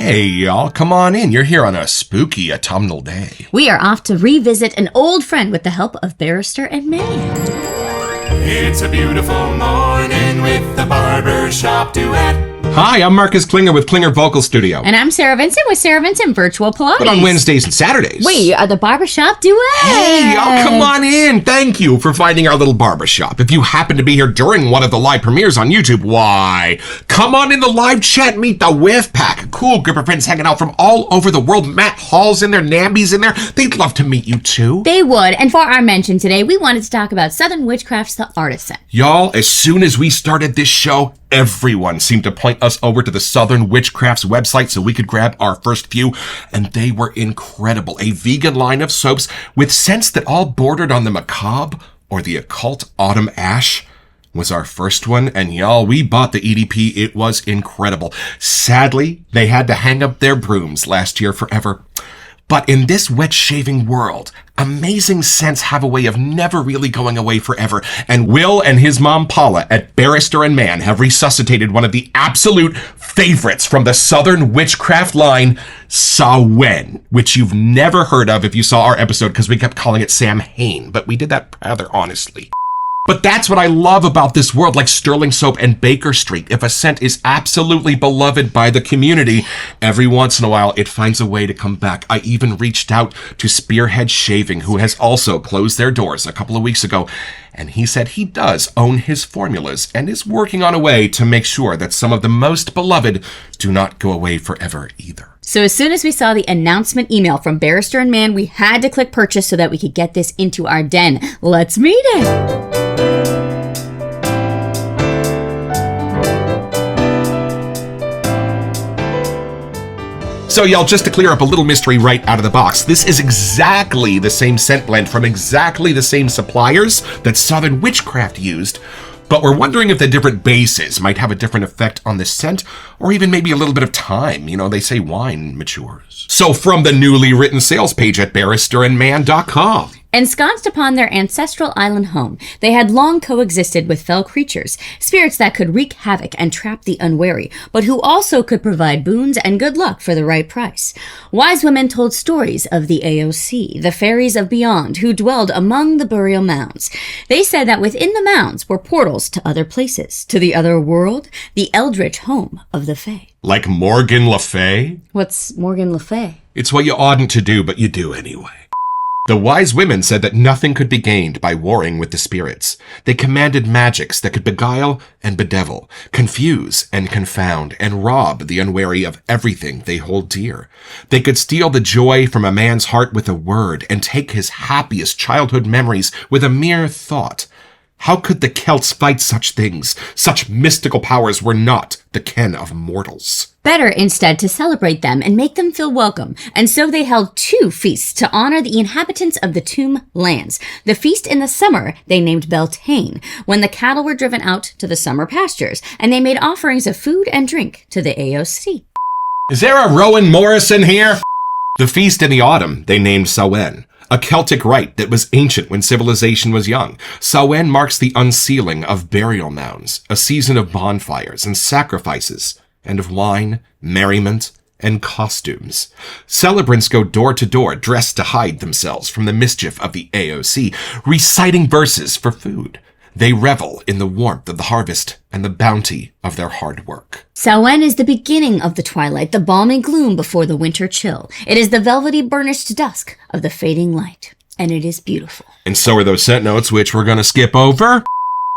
Hey, y'all, come on in. You're here on a spooky autumnal day. We are off to revisit an old friend with the help of Barrister and Mann. It's a beautiful morning with the Barbershop Duet. Hi, I'm Marcus Klinger with Klinger Vocal Studio. And I'm Sarah Vincent with Sarah Vincent Virtual Pilates. But on Wednesdays and Saturdays. We are the Barbershop Duet. Hey, y'all, come on in. Thank you for finding our little barbershop. If you happen to be here during one of the live premieres on YouTube, why, come on in the live chat, meet the Whiff Pack. A cool group of friends hanging out from all over the world. Matt Hall's in there, Namby's in there. They'd love to meet you too. They would. And for our mention today, we wanted to talk about Southern Witchcraft's The Artisan. Y'all, as soon as we started this show, everyone seemed to point us over to the Southern Witchcraft's website so we could grab our first few, and they were incredible. A vegan line of soaps with scents that all bordered on the macabre or the occult autumn ash was our first one, and y'all, we bought the EDP. It was incredible. Sadly, they had to hang up their brooms last year forever. But in this wet shaving world, amazing scents have a way of never really going away forever. And Will and his mom Paula at Barrister and Mann have resuscitated one of the absolute favorites from the Southern Witchcraft line, Samhain, which you've never heard of if you saw our episode because we kept calling it Samhain, but we did that rather honestly. But that's what I love about this world, like Sterling Soap and Baker Street. If a scent is absolutely beloved by the community, every once in a while it finds a way to come back. I even reached out to Spearhead Shaving, who has also closed their doors a couple of weeks ago, and he said he does own his formulas and is working on a way to make sure that some of the most beloved do not go away forever either. So as soon as we saw the announcement email from Barrister and Mann, we had to click purchase so that we could get this into our den. Let's meet it. So y'all, just to clear up a little mystery right out of the box, this is exactly the same scent blend from exactly the same suppliers that Southern Witchcraft used, but we're wondering if the different bases might have a different effect on the scent, or even maybe a little bit of time. You know, they say wine matures. So from the newly written sales page at barristerandmann.com. Ensconced upon their ancestral island home, they had long coexisted with fell creatures, spirits that could wreak havoc and trap the unwary, but who also could provide boons and good luck for the right price. Wise women told stories of the AOC, the fairies of beyond, who dwelled among the burial mounds. They said that within the mounds were portals to other places, to the other world, the eldritch home of the Fae. Like Morgan Le Fay? What's Morgan Le Fay? It's what you oughtn't to do, but you do anyway. The wise women said that nothing could be gained by warring with the spirits. They commanded magics that could beguile and bedevil, confuse and confound, and rob the unwary of everything they hold dear. They could steal the joy from a man's heart with a word and take his happiest childhood memories with a mere thought. How could the Celts fight such things? Such mystical powers were not the ken of mortals. Better instead to celebrate them and make them feel welcome, and so they held 2 feasts to honor the inhabitants of the tomb lands. The feast in the summer they named Beltane, when the cattle were driven out to the summer pastures, and they made offerings of food and drink to the AOC. Is there a Rowan Morrison here? The feast in the autumn they named Samhain, a Celtic rite that was ancient when civilization was young. Samhain marks the unsealing of burial mounds, a season of bonfires and sacrifices, and of wine, merriment, and costumes. Celebrants go door to door dressed to hide themselves from the mischief of the AOC, reciting verses for food. They revel in the warmth of the harvest and the bounty of their hard work. Samhain is the beginning of the twilight, the balmy gloom before the winter chill. It is the velvety burnished dusk of the fading light, and it is beautiful. And so are those scent notes, which we're going to skip over.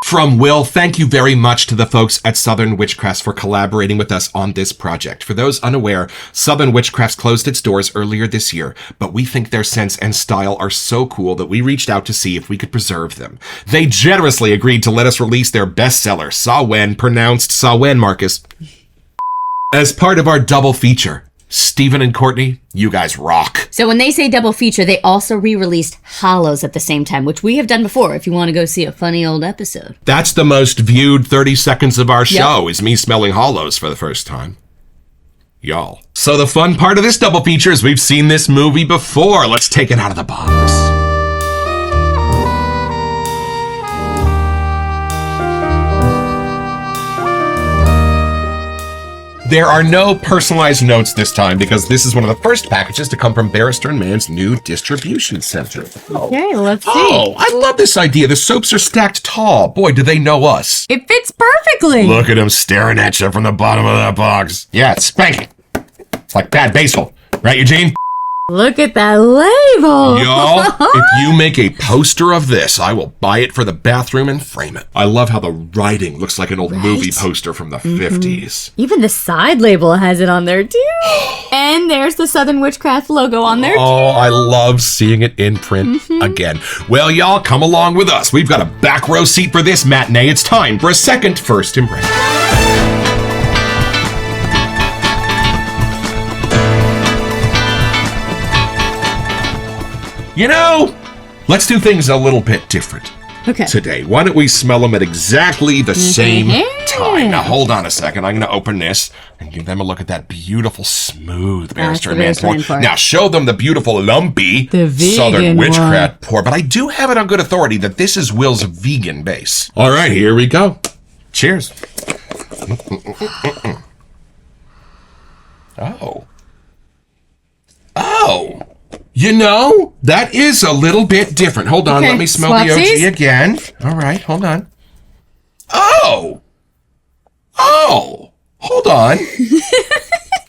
From Will, thank you very much to the folks at Southern Witchcraft for collaborating with us on this project. For those unaware, Southern Witchcraft closed its doors earlier this year, but we think their scents and style are so cool that we reached out to see if we could preserve them. They generously agreed to let us release their bestseller, Samhain, pronounced Samhain, Marcus, as part of our double feature. Stephen and Courtney, you guys rock. So when they say double feature, they also re-released Hollows at the same time, which we have done before if you want to go see a funny old episode. That's the most viewed 30 seconds of our show, is me smelling Hollows for the first time. Y'all. So the fun part of this double feature is we've seen this movie before. Let's take it out of the box. There are no personalized notes this time because this is one of the first packages to come from Barrister and Mann's new distribution center. Okay, let's see. Oh, I love this idea. The soaps are stacked tall. Boy, do they know us. It fits perfectly. Look at him staring at you from the bottom of that box. Yeah, it's spanking. It's like bad basil. Right, Eugene? Look at that label. Y'all, if you make a poster of this, I will buy it for the bathroom and frame it. I love how the writing looks like an old movie poster from the 50s. Even the side label has it on there, too. And there's the Southern Witchcraft logo on there, too. Oh, I love seeing it in print again. Well, y'all, come along with us. We've got a back row seat for this matinee. It's time for a second first impression. You know, let's do things a little bit different today. Why don't we smell them at exactly the same time? Now, hold on a second. I'm going to open this and give them a look at that beautiful, smooth Barrister and Mann pour. Now, show them the beautiful, lumpy Southern Witchcraft pour. But I do have it on good authority that this is Will's vegan base. All right, here we go. Cheers. Oh. You know, that is a little bit different. Hold on, let me smell the OG again. All right, hold on. Oh, hold on.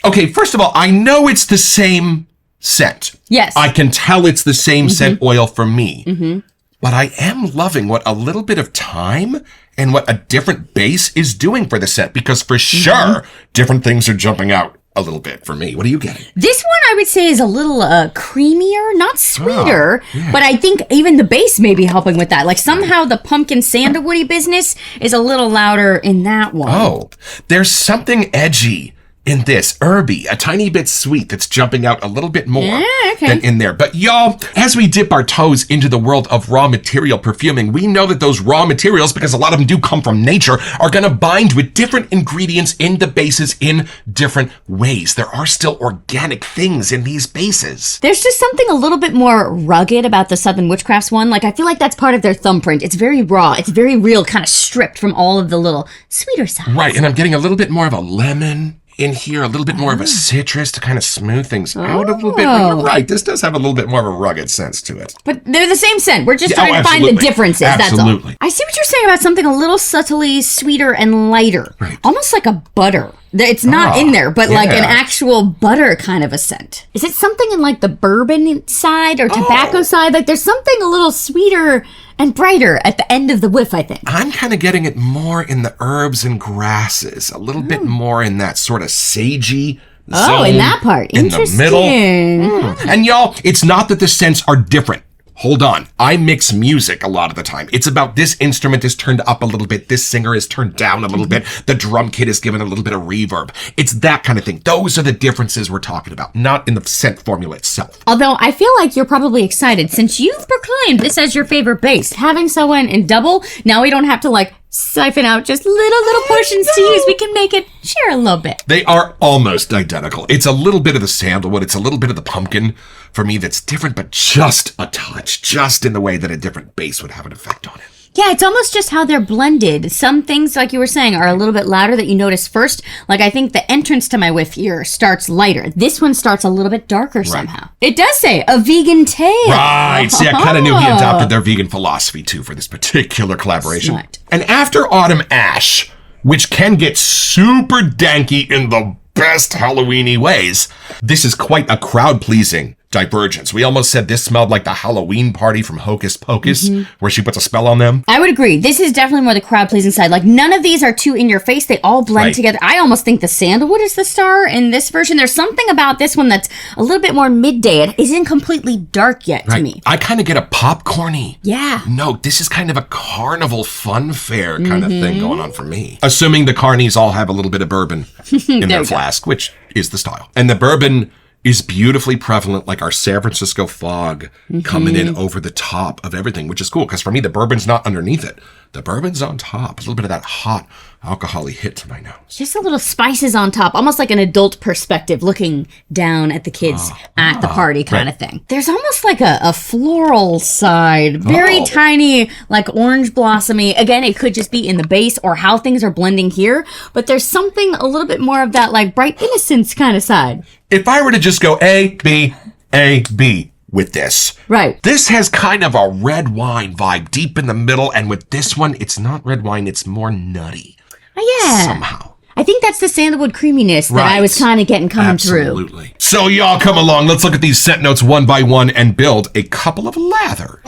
Okay, first of all, I know it's the same scent. Yes. I can tell it's the same scent oil for me. But I am loving what a little bit of time and what a different base is doing for the scent, because for sure, different things are jumping out a little bit for me. What are you getting? This one I would say is a little creamier, not sweeter, but I think even the base may be helping with that. Like somehow the pumpkin sandalwoody business is a little louder in that one. Oh, there's something edgy in this, herby, a tiny bit sweet that's jumping out a little bit more than in there. But y'all, as we dip our toes into the world of raw material perfuming, we know that those raw materials, because a lot of them do come from nature, are going to bind with different ingredients in the bases in different ways. There are still organic things in these bases. There's just something a little bit more rugged about the Southern Witchcrafts one. Like, I feel like that's part of their thumbprint. It's very raw. It's very real, kind of stripped from all of the little sweeter sides. Right, and I'm getting a little bit more of a lemon in here, a little bit more of a citrus to kind of smooth things out a little bit. But you're right, this does have a little bit more of a rugged sense to it. But they're the same scent. We're just trying to find the differences, that's all. I see what you're saying about something a little subtly sweeter and lighter. Right. Almost like a butter. It's not in there, but like an actual butter kind of a scent. Is it something in like the bourbon side or tobacco side? Like there's something a little sweeter and brighter at the end of the whiff, I think. I'm kind of getting it more in the herbs and grasses, a little bit more in that sort of sagey zone. In that part. In the middle. And y'all, it's not that the scents are different. Hold on. I mix music a lot of the time. It's about this instrument is turned up a little bit. This singer is turned down a little bit. The drum kit is given a little bit of reverb. It's that kind of thing. Those are the differences we're talking about, not in the scent formula itself. Although I feel like you're probably excited since you've proclaimed this as your favorite base. Having someone in double, now we don't have to like siphon out just little portions to use. We can make it share a little bit. They are almost identical. It's a little bit of the sandalwood. It's a little bit of the pumpkin for me that's different, but just a touch, just in the way that a different base would have an effect on it. Yeah, it's almost just how they're blended. Some things, like you were saying, are a little bit louder that you notice first. Like, I think the entrance to my whiff here starts lighter. This one starts a little bit darker somehow. It does say, a vegan tale. Right. See, I kind of knew he adopted their vegan philosophy, too, for this particular collaboration. Smart. And after Autumn Ash, which can get super danky in the best Halloween-y ways, this is quite a crowd-pleasing divergence. We almost said this smelled like the Halloween party from Hocus Pocus, where she puts a spell on them. I would agree. This is definitely more the crowd-pleasing side. Like, none of these are too in your face. They all blend together. I almost think the sandalwood is the star in this version. There's something about this one that's a little bit more midday. It isn't completely dark yet to me. I kind of get a popcorny. Yeah. No, this is kind of a carnival fun fair kind of thing going on for me. Assuming the carnies all have a little bit of bourbon in their flask, which is the style. And the bourbon is beautifully prevalent, like our San Francisco fog coming in over the top of everything, which is cool, because for me, the bourbon's not underneath it. The bourbon's on top. A little bit of that hot alcohol-y hit to my nose. Just a little spices on top, almost like an adult perspective, looking down at the kids at the party kind of thing. There's almost like a floral side, very tiny, like orange blossomy. Again, it could just be in the base or how things are blending here, but there's something a little bit more of that like bright innocence kind of side. If I were to just go A, B, with this. Right. This has kind of a red wine vibe deep in the middle, and with this one, it's not red wine, it's more nutty. Yeah. Somehow. I think that's the sandalwood creaminess that I was kind of getting coming through. Absolutely. So y'all come along, let's look at these scent notes one by one and build a couple of lathers.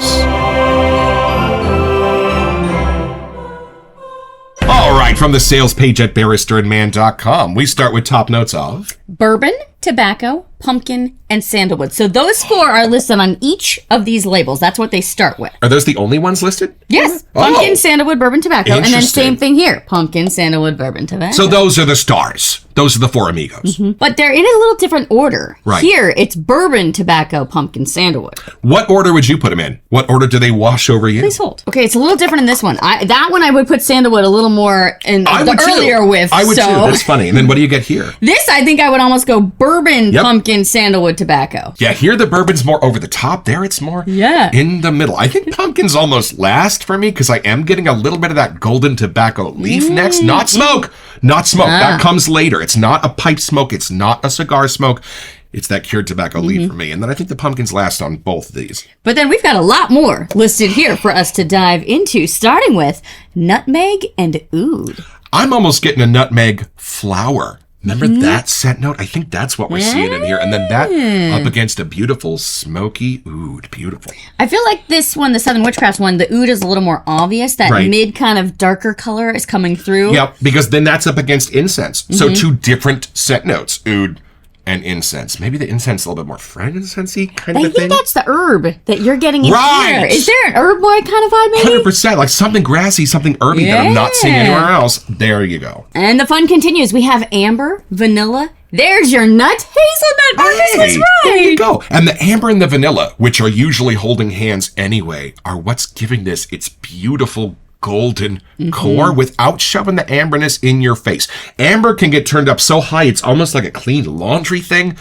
All right, from the sales page at barristerandmann.com, we start with top notes of bourbon, tobacco, pumpkin, and sandalwood. So those 4 are listed on each of these labels. That's what they start with. Are those the only ones listed? Yes. Pumpkin, sandalwood, bourbon, tobacco. And then same thing here. Pumpkin, sandalwood, bourbon, tobacco. So those are the stars. Those are the 4 amigos. But they're in a little different order. Right. Here, it's bourbon, tobacco, pumpkin, sandalwood. What order would you put them in? What order do they wash over you? Please hold. Okay, it's a little different in this one. That one I would put sandalwood a little more in I the would earlier too. with. I would too. That's funny. And then what do you get here? This, I think I would almost go bourbon, pumpkin, sandalwood, tobacco. Yeah, here the bourbon's more over the top. There it's more Yeah. in the middle. I think pumpkin's almost last for me because I am getting a little bit of that golden tobacco leaf next. Not smoke. Not smoke. That comes later. It's not a pipe smoke. It's not a cigar smoke. It's that cured tobacco leaf for me. And then I think the pumpkin's last on both of these. But then we've got a lot more listed here for us to dive into, starting with nutmeg and oud. I'm almost getting a nutmeg flower. Remember that scent note? I think that's what we're seeing in here. And then that up against a beautiful smoky oud. Beautiful. I feel like this one, the Southern Witchcraft one, the oud is a little more obvious. That mid kind of darker color is coming through. Yep, because then that's up against incense. So 2 different scent notes, oud and incense. Maybe the incense is a little bit more frankincense-y kind of a I thing. think that's the herb that you're getting in Right. here. Is there an herb boy kind of vibe maybe? 100%, like something grassy, something herby that I'm not seeing anywhere else. There you go. And the fun continues. We have amber, vanilla. There's your nut. Hazelnut. Marcus was right. There you go. And the amber and the vanilla, which are usually holding hands anyway, are what's giving this its beautiful golden core without shoving the amberness in your face. Amber can get turned up so high it's almost like a clean laundry thing.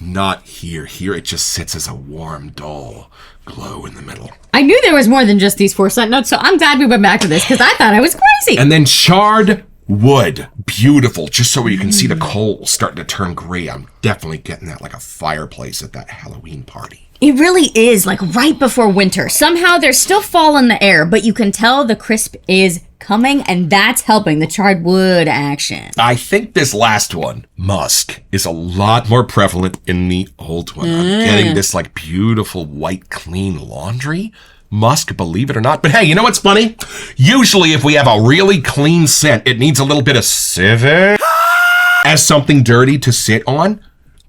Not here. Here it just sits as a warm, dull glow in the middle. I knew there was more than just these 4 scent notes, so I'm glad we went back to this because I thought I was crazy. And then charred wood. Beautiful. Just so you can see the coals starting to turn gray. I'm definitely getting that like a fireplace at that Halloween party. It really is like right before winter. Somehow there's still fall in the air, but you can tell the crisp is coming, and that's helping the charred wood action. I think this last one, musk, is a lot more prevalent in the old one. I'm getting this like beautiful white clean laundry. Musk, believe it or not. But hey, you know what's funny? Usually if we have a really clean scent, it needs a little bit of civet as something dirty to sit on.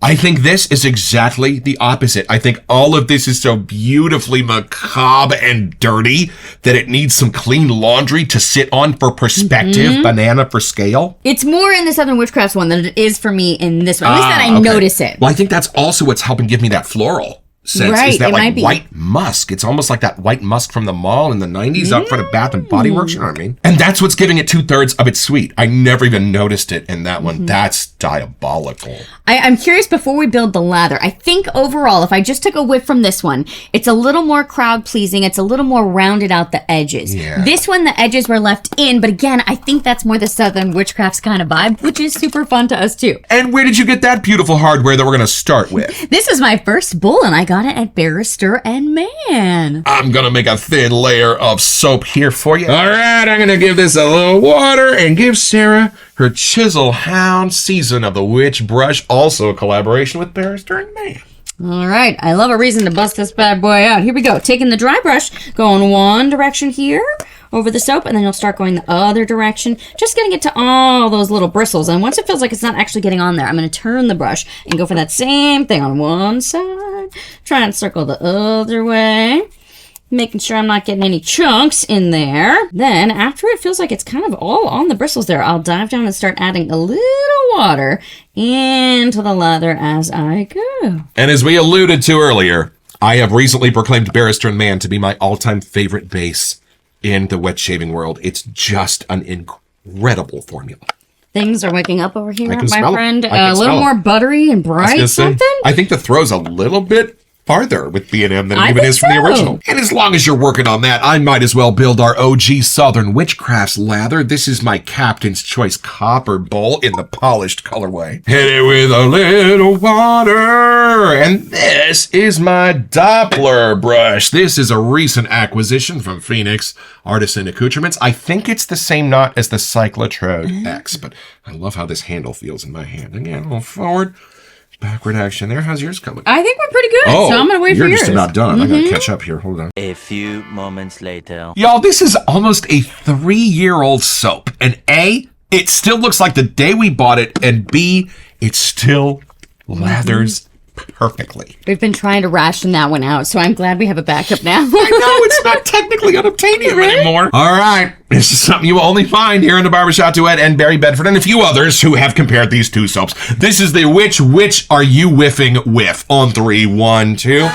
I think this is exactly the opposite. I think all of this is so beautifully macabre and dirty that it needs some clean laundry to sit on for perspective, banana for scale. It's more in the Southern Witchcraft one than it is for me in this one. At least that I notice it. Well, I think that's also what's helping give me that floral sense. Right, is that it like might be. white musk. It's almost like that white musk from the mall in the 90s out front of Bath and Body Works, you know what I mean? And that's what's giving it 2/3 of its sweet. I never even noticed it in that one. That's diabolical. I'm curious before we build the lather. I think overall, if I just took a whiff from this one, it's a little more crowd pleasing. It's a little more rounded out the edges. Yeah. This one, the edges were left in, but again, I think that's more the Southern Witchcrafts kind of vibe, which is super fun to us too. And where did you get that beautiful hardware that we're going to start with? This is my first bowl, and I got it at Barrister and Mann. I'm going to make a thin layer of soap here for you. All right, I'm going to give this a little water and give Sarah her Chisel Hound Season of the Witch brush, also a collaboration with Barrister and Mann. All right, I love a reason to bust this bad boy out. Here we go. Taking the dry brush, going one direction here over the soap, and then you'll start going the other direction, just getting it to all those little bristles. And once it feels like it's not actually getting on there, I'm going to turn the brush and go for that same thing on one side. Try and circle the other way, making sure I'm not getting any chunks in there. Then, after it feels like it's kind of all on the bristles there, I'll dive down and start adding a little water into the lather as I go. And as we alluded to earlier, I have recently proclaimed Barrister and Mann to be my all-time favorite base in the wet shaving world. It's just an incredible formula. Things are waking up over here, I can my smell it. friend. I can A little smell it. more buttery and I was bright gonna say, something? I think the throw's a little bit farther with B&M than it I even think is from the so. original. And as long as you're working on that, I might as well build our OG Southern Witchcrafts lather. This is my Captain's Choice copper bowl in the polished colorway. Hit it with a little water. And this is my Doppler brush. This is a recent acquisition from Phoenix Artisan Accoutrements. I think it's the same knot as the Cyclotrode X, but I love how this handle feels in my hand. Again, a little forward. Backward action there. How's yours coming? I think we're pretty good, so I'm going to wait for you're yours. just about done. I gotta catch up here. Hold on. A few moments later. Y'all, this is almost a 3-year-old soap. And A, it still looks like the day we bought it. And B, it still lathers perfectly. We've been trying to ration that one out, so I'm glad we have a backup now. I know it's not technically unobtainium anymore. All right. This is something you will only find here in the Barbershop Duet and Barry Bedford and a few others who have compared these two soaps. This is the which are you whiffing with? On 3, 1, 2.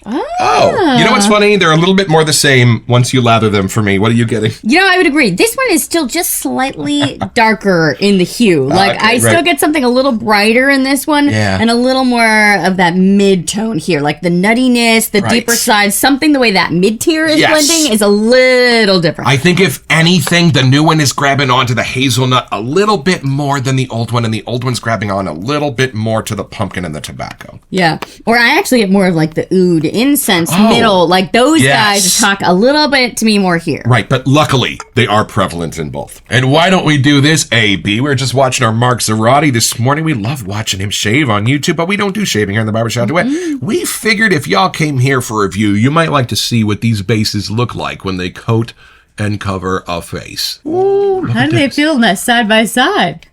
Oh, you know what's funny? They're a little bit more the same once you lather them for me. What are you getting? You know, I would agree. This one is still just slightly darker in the hue. Like, okay, I still right. get something a little brighter in this one, Yeah. and a little more of that mid-tone here. Like, the nuttiness, the Right. deeper side, something the way that mid-tier is Yes. blending is a little different. I think if anything, the new one is grabbing onto the hazelnut a little bit more than the old one, and the old one's grabbing on a little bit more to the pumpkin and the tobacco. Yeah. Or I actually get more of, like, the oud, incense, middle. Like, those Yes. guys talk a little bit to me more here. Right, but luckily, they are prevalent in both. And why don't we do this, AB? We were just watching our Mark Zarati this morning. We love watching him shave on YouTube, but we don't do shaving here in the Barbershop Duet. We figured if y'all came here for a review, you might like to see what these bases look like when they coat and cover a face. Ooh, how do they feel in that side by side?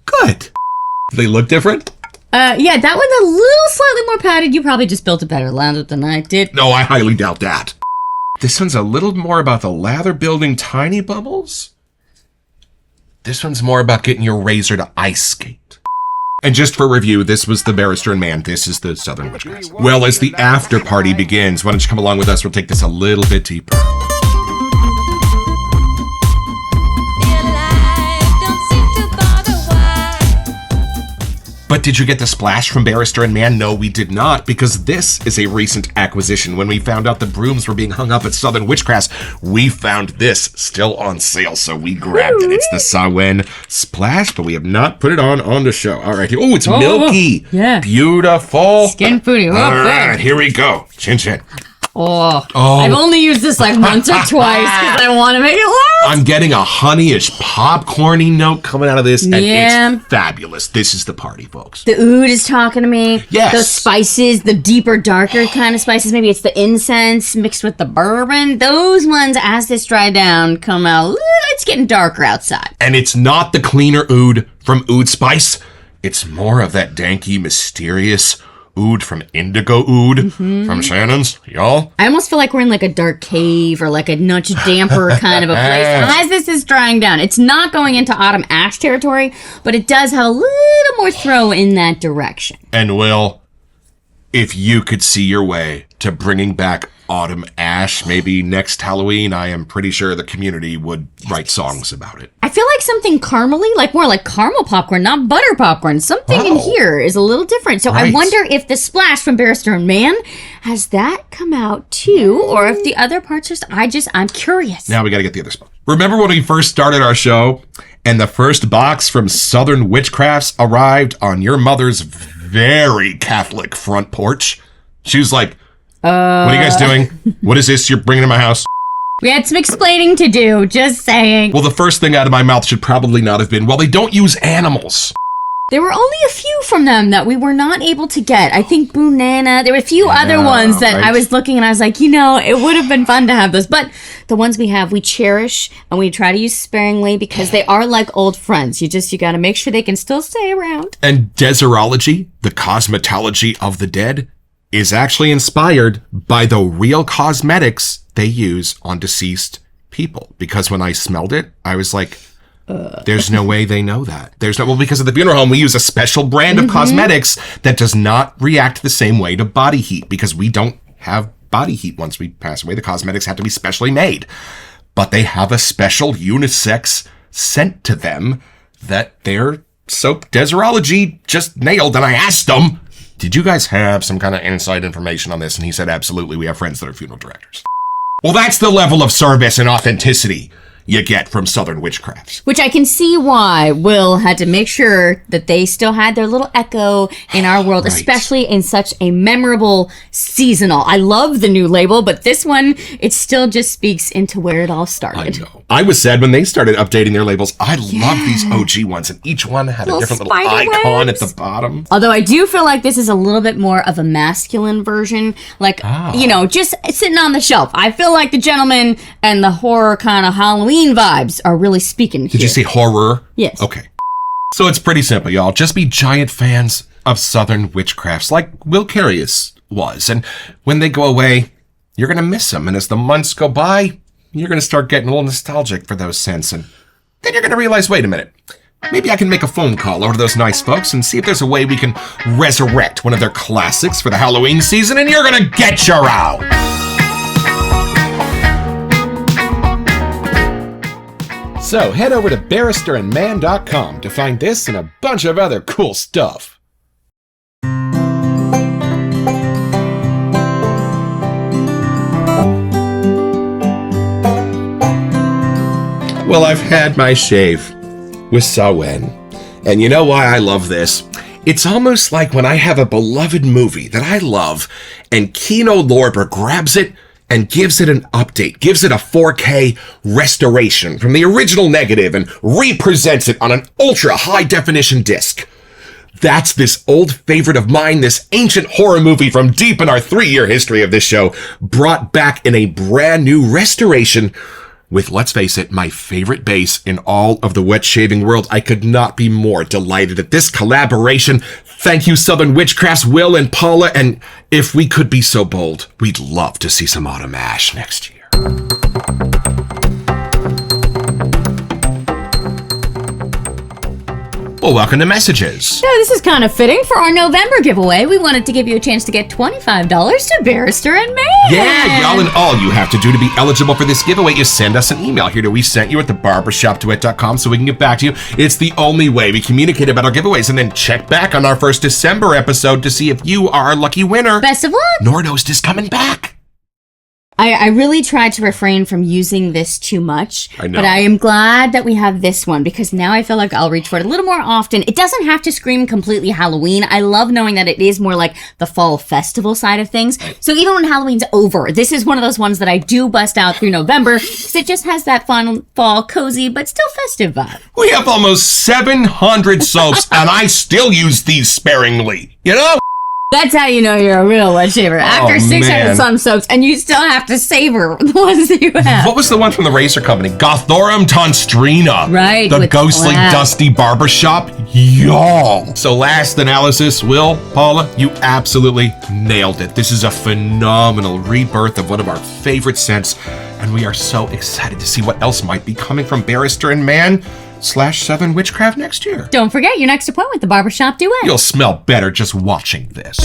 Good. They look different? Yeah, that one's a little slightly more padded. You probably just built a better lather than I did. No, I highly doubt that. This one's a little more about the lather building tiny bubbles. This one's more about getting your razor to ice skate. And just for review, this was the Barrister and Mann. This is the Southern Witchcrafts. Well, as the after party begins, why don't you come along with us? We'll take this a little bit deeper. But did you get the splash from Barrister and Mann? No, we did not, because this is a recent acquisition. When we found out the brooms were being hung up at Southern Witchcrafts, we found this still on sale, so we grabbed it. It's the Samhain splash, but we have not put it on the show. All right. Oh, it's milky. yeah. Beautiful. Skin foodie. Oh, All good. right, here we go. Chin chin. Oh. Oh. I've only used this like once or twice because I want to make it last. I'm getting a honeyish popcorny note coming out of this, and Yeah. it's fabulous. This is the party, folks. The oud is talking to me. Yes. Those spices, the deeper, darker kind of spices. Maybe it's the incense mixed with the bourbon. Those ones, as this dry down, come out. It's getting darker outside. And it's not the cleaner oud from Oud Spice. It's more of that danky, mysterious oud from Indigo Oud from Shannon's, y'all. I almost feel like we're in like a dark cave or like a much damper kind of a place. As this is drying down, it's not going into autumn ash territory, but it does have a little more throw in that direction. And Will, if you could see your way to bringing back autumn ash, maybe next Halloween, I am pretty sure the community would write songs about it. I feel like something caramely, like more like caramel popcorn, not butter popcorn. Something in here is a little different. So I Right. wonder if the splash from Barrister and Mann, has that come out too? Or if the other parts just, I'm curious. Now we got to get the other spot. Remember when we first started our show and the first box from Southern Witchcrafts arrived on your mother's very Catholic front porch? She was like, what are you guys doing? What is this you're bringing to my house? We had some explaining to do, just saying. Well, the first thing out of my mouth should probably not have been, well, they don't use animals. There were only a few from them that we were not able to get. I think Bunana. There were a few other ones that right. I was looking and I was like, it would have been fun to have those. But the ones we have, we cherish and we try to use sparingly because they are like old friends. You got to make sure they can still stay around. And Deserology, the cosmetology of the dead, is actually inspired by the real cosmetics they use on deceased people. Because when I smelled it, I was like, there's no way they know that. Because at the funeral home, we use a special brand of cosmetics that does not react the same way to body heat because we don't have body heat once we pass away. The cosmetics have to be specially made. But they have a special unisex scent to them that their soap Deserology just nailed. And I asked them, did you guys have some kind of inside information on this? And he said, absolutely. We have friends that are funeral directors. Well, that's the level of service and authenticity you get from Southern Witchcrafts. Which I can see why Will had to make sure that they still had their little echo in our world, Right. especially in such a memorable seasonal. I love the new label, but this one, it still just speaks into where it all started. I know. I was sad when they started updating their labels. I love these OG ones, and each one had a different little spider icon webs. at the bottom. Although I do feel like this is a little bit more of a masculine version. Like, just sitting on the shelf. I feel like the gentleman and the horror kind of Halloween vibes are really speaking here. Did you say horror? Yes. Okay. So it's pretty simple, y'all. Just be giant fans of Southern Witchcrafts like Will Carius was. And when they go away, you're going to miss them. And as the months go by, you're going to start getting a little nostalgic for those scents. And then you're going to realize, wait a minute, maybe I can make a phone call over to those nice folks and see if there's a way we can resurrect one of their classics for the Halloween season. And you're going to get your out. So head over to barristerandmann.com to find this and a bunch of other cool stuff. Well, I've had my shave with Samhain, and you know why I love this? It's almost like when I have a beloved movie that I love, and Kino Lorber grabs it and gives it an update, gives it a 4K restoration from the original negative and represents it on an ultra high definition disc. That's this old favorite of mine, this ancient horror movie from deep in our 3-year history of this show, brought back in a brand new restoration with, let's face it, my favorite base in all of the wet shaving world. I could not be more delighted at this collaboration. Thank you, Southern Witchcrafts, Will and Paula, and if we could be so bold, we'd love to see some Autumn Ash next year. Well, welcome to Messages. Yeah, this is kind of fitting for our November giveaway. We wanted to give you a chance to get $25 to Barrister and Mann. Yeah, y'all, and all you have to do to be eligible for this giveaway is send us an email here to WeSentYou@theBarbershopDuet.com so we can get back to you. It's the only way we communicate about our giveaways, and then check back on our first December episode to see if you are our lucky winner. Best of luck. Nordo's just coming back. I really tried to refrain from using this too much, I know. but I am glad that we have this one because now I feel like I'll reach for it a little more often. It doesn't have to scream completely Halloween. I love knowing that it is more like the fall festival side of things. So even when Halloween's over, this is one of those ones that I do bust out through November because it just has that fun fall, cozy, but still festive vibe. We have almost 700 soaps, and I still use these sparingly. You know? That's how you know you're a real wet shaver. After 600 man. some soaps, and you still have to savor the ones that you have. What was the one from the razor company? Gothorum Tonstrina. Right, The with ghostly, black. dusty barbershop. Y'all. So last analysis, Will, Paula, you absolutely nailed it. This is a phenomenal rebirth of one of our favorite scents, and we are so excited to see what else might be coming from Barrister and Mann / Southern Witchcraft next year. Don't forget your next appointment with the Barbershop Duet. You'll smell better just watching this.